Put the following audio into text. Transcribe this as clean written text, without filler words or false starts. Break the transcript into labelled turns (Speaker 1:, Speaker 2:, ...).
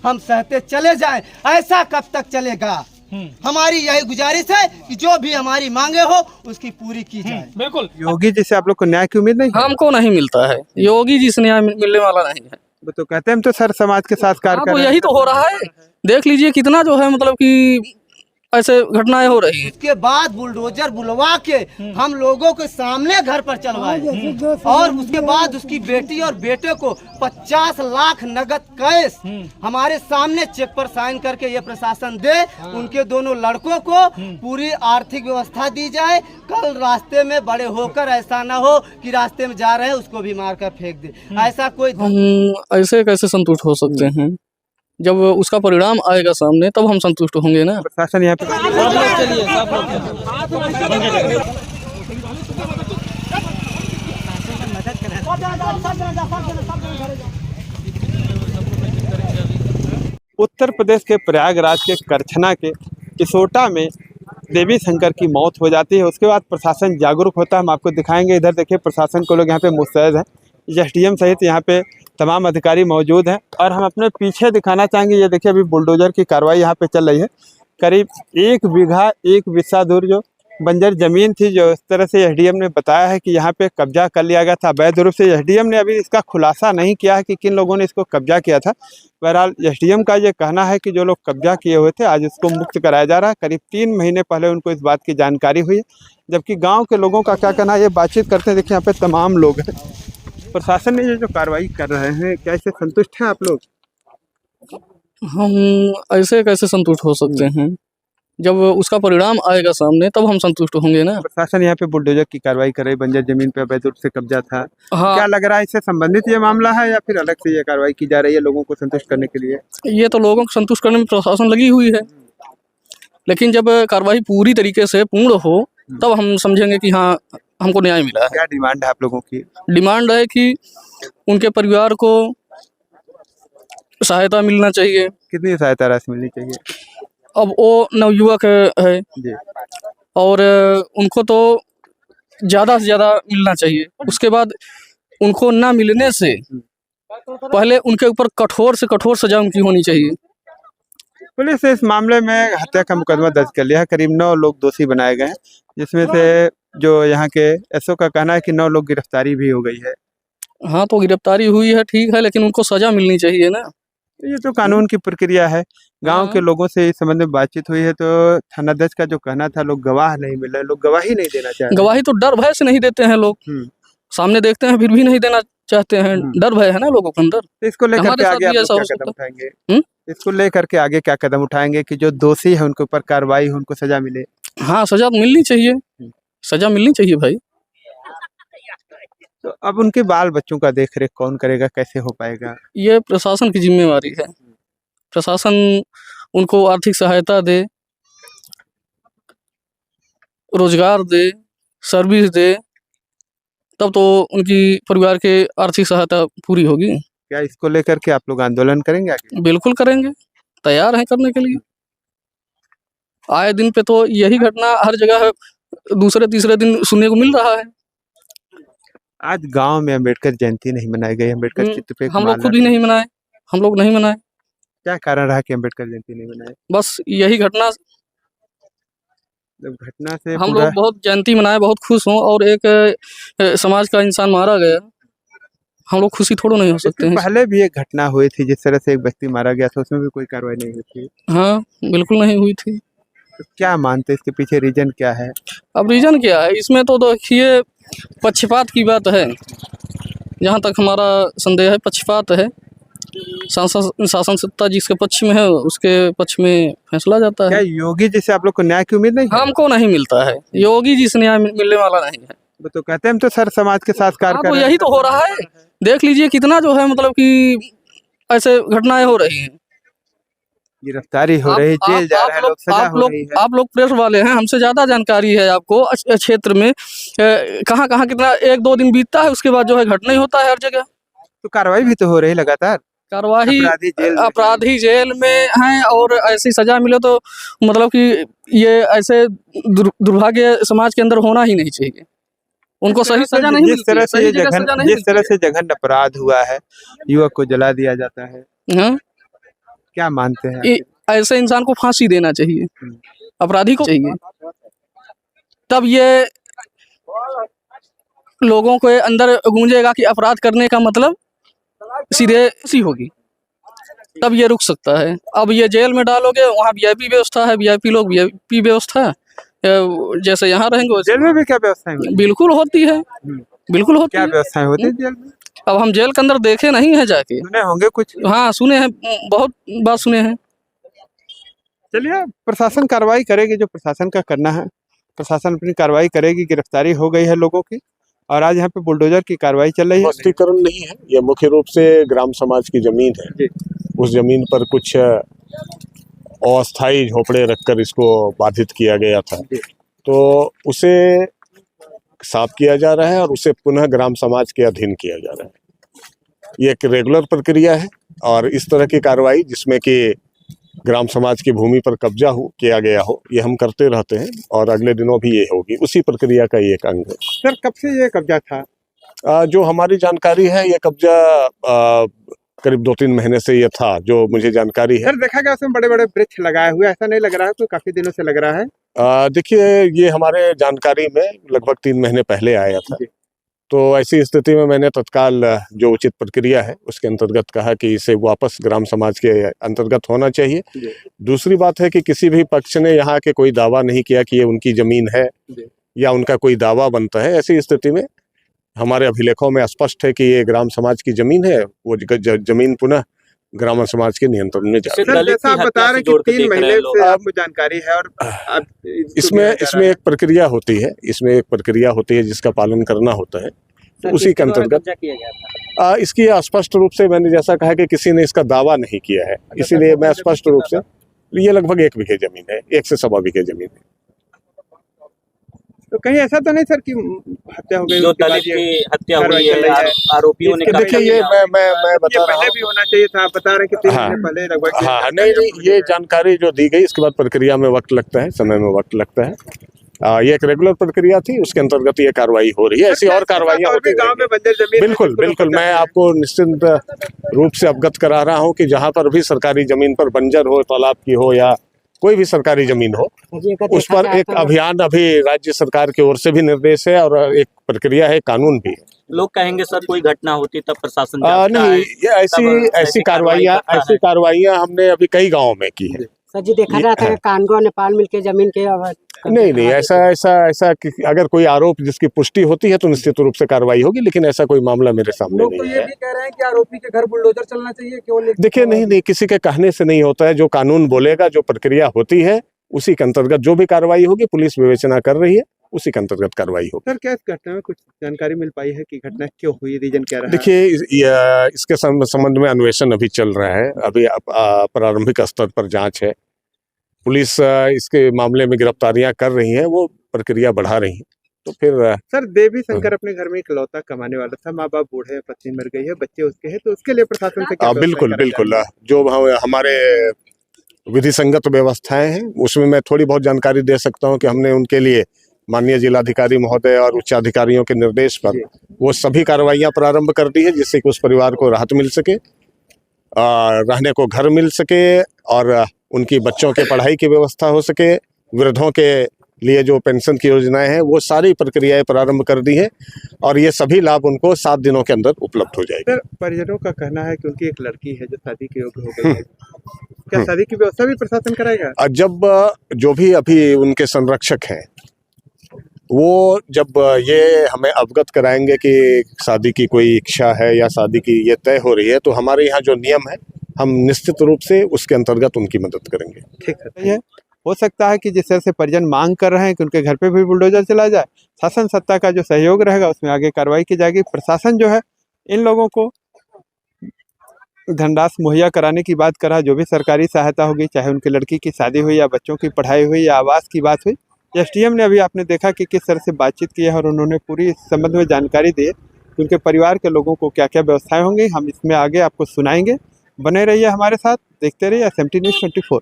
Speaker 1: हम सहते चले जाएं, ऐसा कब तक चलेगा। हमारी यही गुजारिश है कि जो भी हमारी मांगे हो उसकी पूरी की जाए।
Speaker 2: बिल्कुल।
Speaker 3: योगी जी से आप लोग को न्याय की उम्मीद नहीं है?
Speaker 2: हमको नहीं मिलता है, योगी जी से न्याय मिलने वाला नहीं है।
Speaker 3: वो तो कहते हैं हम तो सर समाज के साथ कार्य
Speaker 2: हाँ,
Speaker 3: कर
Speaker 2: तो
Speaker 3: रहे हैं।
Speaker 2: यही तो हो रहा है। देख लीजिए कितना जो है मतलब कि ऐसे घटनाएं हो रही हैं।
Speaker 1: उसके बाद बुलडोजर बुलवा के हम लोगों के सामने घर पर चलवाए और उसके बाद उसकी बेटी और बेटे को 50 लाख नगद कैश हमारे सामने चेक पर साइन करके ये प्रशासन दे। उनके दोनों लड़कों को पूरी आर्थिक व्यवस्था दी जाए। कल रास्ते में बड़े होकर ऐसा ना हो कि रास्ते में जा रहे हैं उसको भी मार कर फेंक दे। ऐसा कोई
Speaker 2: हम ऐसे कैसे संतुष्ट हो सकते हैं? जब उसका परिणाम आएगा सामने तब हम संतुष्ट होंगे ना।
Speaker 3: प्रशासन यहाँ पे उत्तर प्रदेश के प्रयागराज के करछना के किसोटा में देवी शंकर की मौत हो जाती है। उसके बाद प्रशासन जागरूक होता है। हम आपको दिखाएंगे। इधर देखिए प्रशासन को लोग यहाँ पे मुस्तैद हैं। एसडीएम सहित यहाँ पे तमाम अधिकारी मौजूद हैं और हम अपने पीछे दिखाना चाहेंगे। ये देखिए अभी बुलडोजर की कार्रवाई यहाँ पे चल रही है। करीब 1 बीघा 1 बिस्सा दूर जो बंजर जमीन थी, जो इस तरह से एसडीएम ने बताया है कि यहाँ पे कब्जा कर लिया गया था अवैध रूप से। एसडीएम ने अभी इसका खुलासा नहीं किया है कि किन लोगों ने इसको कब्जा किया था। बहरहाल एसडीएम का ये कहना है कि जो लोग कब्जा किए हुए थे आज इसको मुक्त कराया जा रहा है। करीब 3 महीने पहले उनको इस बात की जानकारी हुई है। जबकि गाँव के लोगों का क्या कहना है, ये बातचीत करते हैं। देखिए यहाँ पे तमाम लोग हैं। प्रशासन ने ये जो कार्रवाई कर रहे हैं, क्या इससे संतुष्ट हैं आप लोग?
Speaker 2: हम ऐसे कैसे संतुष्ट हो सकते हैं? जब उसका परिणाम आएगा सामने तब हम संतुष्ट होंगे ना।
Speaker 3: प्रशासन यहाँ पे बुलडोजर की कार्रवाई कर रही, बंजर जमीन पे अवैध रूप से कब्जा था।
Speaker 2: हाँ,
Speaker 3: क्या लग रहा है इससे संबंधित ये मामला है या फिर अलग से ये कार्रवाई की जा रही है लोगों को संतुष्ट करने के लिए?
Speaker 2: ये तो लोगों को संतुष्ट करने में प्रशासन लगी हुई है, लेकिन जब कार्रवाई पूरी तरीके से पूर्ण हो तब हम समझेंगे कि हाँ हमको न्याय मिला है।
Speaker 3: क्या डिमांड है आप लोगों की?
Speaker 2: डिमांड है कि उनके परिवार को सहायता मिलना चाहिए।
Speaker 3: कितनी सहायता राशि मिलनी चाहिए?
Speaker 2: अब वो नवयुवक है
Speaker 3: जी।
Speaker 2: और उनको तो ज़्यादा से ज़्यादा मिलना चाहिए। उसके बाद उनको ना मिलने से पहले उनके ऊपर कठोर से कठोर सजा उनकी होनी चाहिए।
Speaker 3: पुलिस ने इस मामले में हत्या का मुकदमा दर्ज कर लिया है। करीब 9 लोग दोषी बनाए गए हैं, जिसमें से जो यहाँ के एसओ का कहना है कि 9 लोग गिरफ्तारी भी हो गई है।
Speaker 2: हाँ, तो गिरफ्तारी हुई है, ठीक है, लेकिन उनको सजा मिलनी चाहिए ना।
Speaker 3: ये तो कानून की प्रक्रिया है। गांव के लोगों से इस संबंध में बातचीत हुई है तो थानाध्यक्ष का जो कहना था, लोग गवाह नहीं मिल रहे, लोग गवाही नहीं देना चाह रहे।
Speaker 2: गवाही तो डर भय से नहीं देते हैं लोग। सामने देखते हैं फिर भी नहीं देना चाहते हैं। डर भय है ना लोगों के अंदर।
Speaker 3: तो इसको लेकर
Speaker 2: हमारे
Speaker 3: के
Speaker 2: साथ
Speaker 3: आगे आप
Speaker 2: भी
Speaker 3: लोग
Speaker 2: ऐसा
Speaker 3: क्या
Speaker 2: हो
Speaker 3: कदम
Speaker 2: सकता है।
Speaker 3: उठाएंगे? इसको लेकर के आगे क्या कदम उठाएंगे कि जो दोषी है उनके ऊपर कार्रवाई हो, उनको सजा मिले?
Speaker 2: हाँ, सजा तो मिलनी चाहिए, सजा मिलनी चाहिए भाई।
Speaker 3: तो अब उनके बाल बच्चों का देख रेख कौन करेगा, कैसे हो पाएगा?
Speaker 2: ये प्रशासन की जिम्मेवारी है। प्रशासन उनको आर्थिक सहायता दे, रोजगार दे, सर्विस दे, तब तो उनकी परिवार के आर्थिक सहायता पूरी होगी।
Speaker 3: क्या इसको लेकर के आप लोग आंदोलन करेंगे आगे?
Speaker 2: बिल्कुल करेंगे, तैयार हैं करने के लिए। आए दिन पे तो यही घटना हर जगह दूसरे तीसरे दिन सुनने को मिल रहा है।
Speaker 3: आज गांव में अम्बेडकर जयंती नहीं मनाई गई। अम्बेडकर चित्र पे
Speaker 2: हम लोग खुद ही नहीं मनाए, हम लोग नहीं मनाए।
Speaker 3: क्या कारण रहा कि अम्बेडकर जयंती नहीं मनाए?
Speaker 2: बस यही घटना
Speaker 3: से
Speaker 2: हम
Speaker 3: पूरा
Speaker 2: लोग बहुत जयंती मनाए, बहुत खुश हों और एक समाज का इंसान मारा गया, हम लोग खुशी थोड़ा नहीं हो सकते हैं।
Speaker 3: पहले भी एक घटना हुई थी जिस तरह से एक व्यक्ति मारा गया था, उसमें भी कोई कार्रवाई नहीं हुई थी।
Speaker 2: हाँ, बिल्कुल नहीं हुई थी।
Speaker 3: तो क्या मानते हैं इसके पीछे रीजन क्या है?
Speaker 2: अब रीजन क्या है इसमें, तो देखिए पक्षपात की बात है। जहाँ तक हमारा संदेह है, पक्षपात है। शासन सत्ता जिसके पक्ष में है उसके पक्ष में फैसला जाता है।
Speaker 3: क्या योगी जी से आप लोग को न्याय की उम्मीद नहीं है?
Speaker 2: हमको नहीं मिलता है, योगी जी से न्याय मिलने वाला नहीं है।
Speaker 3: वो तो कहते हैं हम तो सर समाज के साथ कार्य कर
Speaker 2: तो
Speaker 3: रहे हैं।
Speaker 2: यही तो हो रहा है। देख लीजिए कितना जो है मतलब कि ऐसे घटनाएं हो रही हैं।
Speaker 3: गिरफ्तारी हो रही, जेल जा रहे हैं लोग, सजा हो रही है।
Speaker 2: आप लोग प्रेस वाले हैं, हमसे ज्यादा जानकारी है आपको क्षेत्र में कहाँ कहाँ कितना 1-2 दिन बीतता है उसके बाद जो है घटना ही होता है हर जगह।
Speaker 3: तो कार्रवाई भी तो हो रही लगातार।
Speaker 2: कार्रवाई
Speaker 3: अपराधी
Speaker 2: जेल में हैं और ऐसी सजा मिले तो मतलब कि ये ऐसे दुर्भाग्य समाज के अंदर होना ही नहीं चाहिए। उनको सही सजा नहीं मिलती।
Speaker 3: जिस तरह से जघन्य अपराध हुआ है, युवक को जला दिया जाता है।
Speaker 2: हाँ,
Speaker 3: क्या मानते हैं?
Speaker 2: ये ऐसे इंसान को फांसी देना चाहिए, अपराधी को चाहिए, तब ये लोगों के अंदर गूंजेगा कि अपराध करने का मतलब सीधे सी होगी, तब ये रुक सकता है। अब ये जेल में डालोगे, वहाँ वीआईपी व्यवस्था है, वीआईपी लोग वीआईपी व्यवस्था है, जैसे यहाँ रहेंगे
Speaker 3: जेल में भी क्या व्यवस्थाएं होती
Speaker 2: बिल्कुल होती है, बिल्कुल होती
Speaker 3: क्या
Speaker 2: है।
Speaker 3: व्यवस्थाएं होती है जेल में?
Speaker 2: अब हम जेल के अंदर देखे नहीं है जाके,
Speaker 3: सुने होंगे कुछ?
Speaker 2: हाँ सुने हैं, बहुत बात सुने हैं।
Speaker 3: चलिए, प्रशासन कार्रवाई करेगी, जो प्रशासन का करना है प्रशासन अपनी कार्रवाई करेगी। गिरफ्तारी हो गई है लोगों की और आज यहाँ पे बुलडोजर की कार्रवाई चल रही है।
Speaker 4: बस्तीकरण नहीं है, यह मुख्य रूप से ग्राम समाज की जमीन है। उस जमीन पर कुछ अस्थायी झोपड़े रखकर इसको बाधित किया गया था, तो उसे साफ किया जा रहा है और उसे पुनः ग्राम समाज के अधीन किया जा रहा है। ये एक रेगुलर प्रक्रिया है और इस तरह की कार्रवाई जिसमें कि ग्राम समाज की भूमि पर कब्जा किया गया हो, ये हम करते रहते हैं और अगले दिनों भी ये होगी। उसी प्रक्रिया का ये एक अंग है।
Speaker 3: सर, कब से ये कब्जा था?
Speaker 4: जो हमारी जानकारी है, ये कब्जा करीब 2-3 महीने से ये था, जो मुझे जानकारी है।
Speaker 3: सर, देखा गया उसमें बड़े बड़े वृक्ष लगाए हुए, ऐसा नहीं लग रहा है? तो काफी दिनों से लग रहा है।
Speaker 4: देखिए, ये हमारे जानकारी में लगभग 3 महीने पहले आया था, तो ऐसी स्थिति में मैंने तत्काल जो उचित प्रक्रिया है उसके अंतर्गत कहा कि इसे वापस ग्राम समाज के अंतर्गत होना चाहिए। दूसरी बात है कि किसी भी पक्ष ने यहाँ के कोई दावा नहीं किया कि ये उनकी जमीन है या उनका कोई दावा बनता है। ऐसी स्थिति में हमारे अभिलेखों में स्पष्ट है कि ये ग्राम समाज की जमीन है, वो जमीन पुनः ग्राम समाज के नियंत्रण में जा रही है।
Speaker 3: जैसा आप बता रहे हैं कि 3 महीने से आपको जानकारी है और
Speaker 4: इसमें एक प्रक्रिया होती है, इसमें एक प्रक्रिया होती है जिसका पालन करना होता है। तो उसी के अंतर्गत इसकी स्पष्ट रूप से मैंने जैसा कहा कि किसी ने इसका दावा नहीं किया है, इसीलिए मैं स्पष्ट रूप से, ये लगभग 1 बीघे जमीन है, 1 से 1.25 बीघे जमीन है।
Speaker 3: तो कहीं ऐसा तो नहीं सर कि हत्या हो गई,
Speaker 5: जो दलित की हत्या हुई है, आरोपियों ने
Speaker 4: देखिए, ये मैं बता रहा हूँ,
Speaker 3: भी होना चाहिए था। आप बता रहे हैं कि 3 महीने पहले लगभग।
Speaker 4: हाँ, नहीं, ये जानकारी जो दी गई, इसके बाद प्रक्रिया में वक्त लगता है, समय में वक्त लगता है। ये एक रेगुलर प्रक्रिया थी, उसके अंतर्गत ये कार्रवाई हो रही है। ऐसी और कार्रवाइयाँ होती हैं। बिल्कुल, मैं आपको निश्चित रूप से अवगत करा रहा हूँ कि जहाँ पर भी सरकारी जमीन पर बंजर हो, तालाब की हो या कोई भी सरकारी जमीन हो, उस पर एक अभियान अभी राज्य सरकार की ओर से भी निर्देश है और एक प्रक्रिया है, कानून भी है।
Speaker 5: लोग कहेंगे सर कोई घटना होती तब प्रशासन
Speaker 4: नहीं, ये ऐसी कार्रवाइयाँ हमने अभी कई गाँव में की है।
Speaker 6: सर जी, देखा जाता है कानगो नेपाल मिलके जमीन के
Speaker 4: नहीं, ऐसा अगर कोई आरोप जिसकी पुष्टि होती है तो निश्चित रूप से कार्रवाई होगी, लेकिन ऐसा कोई मामला मेरे सामने नहीं है।
Speaker 7: ये भी कह रहे हैं कि आरोपी के घर बुलडोजर चलना चाहिए केवल।
Speaker 4: देखिए, नहीं, किसी के कहने से नहीं होता है। जो कानून बोलेगा, जो प्रक्रिया होती है, उसी के अंतर्गत जो भी कार्रवाई होगी, पुलिस विवेचना कर रही है, उसी के अंतर्गत कार्रवाई होगी।
Speaker 3: सर, क्या इस घटना में कुछ जानकारी मिल पाई है कि घटना क्यों हुई, रीजन क्या रहा?
Speaker 4: देखिए, इसके संबंध में अन्वेषण अभी चल रहा है, अभी प्रारंभिक स्तर पर जांच है। पुलिस इसके मामले में गिरफ्तारियां कर रही है, वो प्रक्रिया बढ़ा रही है। तो फिर
Speaker 3: सर, देवी शंकर अपने घर में इकलौता कमाने वाला था, माँ बाप बूढ़े, पत्नी मर गई है, बच्चे उसके हैं, तो उसके लिए प्रशासन से क्या
Speaker 4: बिल्कुल जो हमारे विधि संगत व्यवस्थाएं हैं, उसमें मैं थोड़ी बहुत जानकारी दे सकता हूं कि हमने उनके लिए माननीय जिलाधिकारी महोदय और उच्चाधिकारियों के निर्देश पर वो सभी कार्रवाइयां प्रारंभ कर दी है, जिससे कि उस परिवार को राहत मिल सके, रहने को घर मिल सके और उनकी बच्चों के पढ़ाई की व्यवस्था हो सके। वृद्धों के लिए जो पेंशन की योजनाएं हैं, वो सारी प्रक्रियाएं प्रारंभ कर दी हैं और ये सभी लाभ उनको 7 दिनों के अंदर उपलब्ध हो जाएगी।
Speaker 3: सर, परिजनों का कहना है कि उनकी एक लड़की है जो शादी के योग्य हो गई है, क्या शादी की व्यवस्था भी प्रशासन कराएगा?
Speaker 4: जब जो भी अभी उनके संरक्षक हैं, वो जब ये हमें अवगत कराएंगे कि शादी की कोई इच्छा है या शादी की ये तय हो रही है, तो हमारे यहाँ जो नियम है, हम निश्चित रूप से उसके अंतर्गत उनकी मदद करेंगे।
Speaker 3: ठीक है। हो सकता है कि जिस तरह से परिजन मांग कर रहे हैं कि उनके घर पे भी बुलडोजर चला जाए, शासन सत्ता का जो सहयोग रहेगा उसमें आगे कार्रवाई की जाएगी। प्रशासन जो है इन लोगों को धनराशि मुहैया कराने की बात कर रहा है, जो भी सरकारी सहायता होगी, चाहे उनकी लड़की की शादी हुई या बच्चों की पढ़ाई हुई या आवास की बात हुई। एसडीएम ने अभी आपने देखा कि किस तरह से बातचीत की है और उन्होंने पूरी इस संबंध में जानकारी दी है कि उनके परिवार के लोगों को क्या क्या व्यवस्थाएं होंगी। हम इसमें आगे आपको सुनाएंगे। बने रहिए हमारे साथ, देखते रहिए SMT News 24।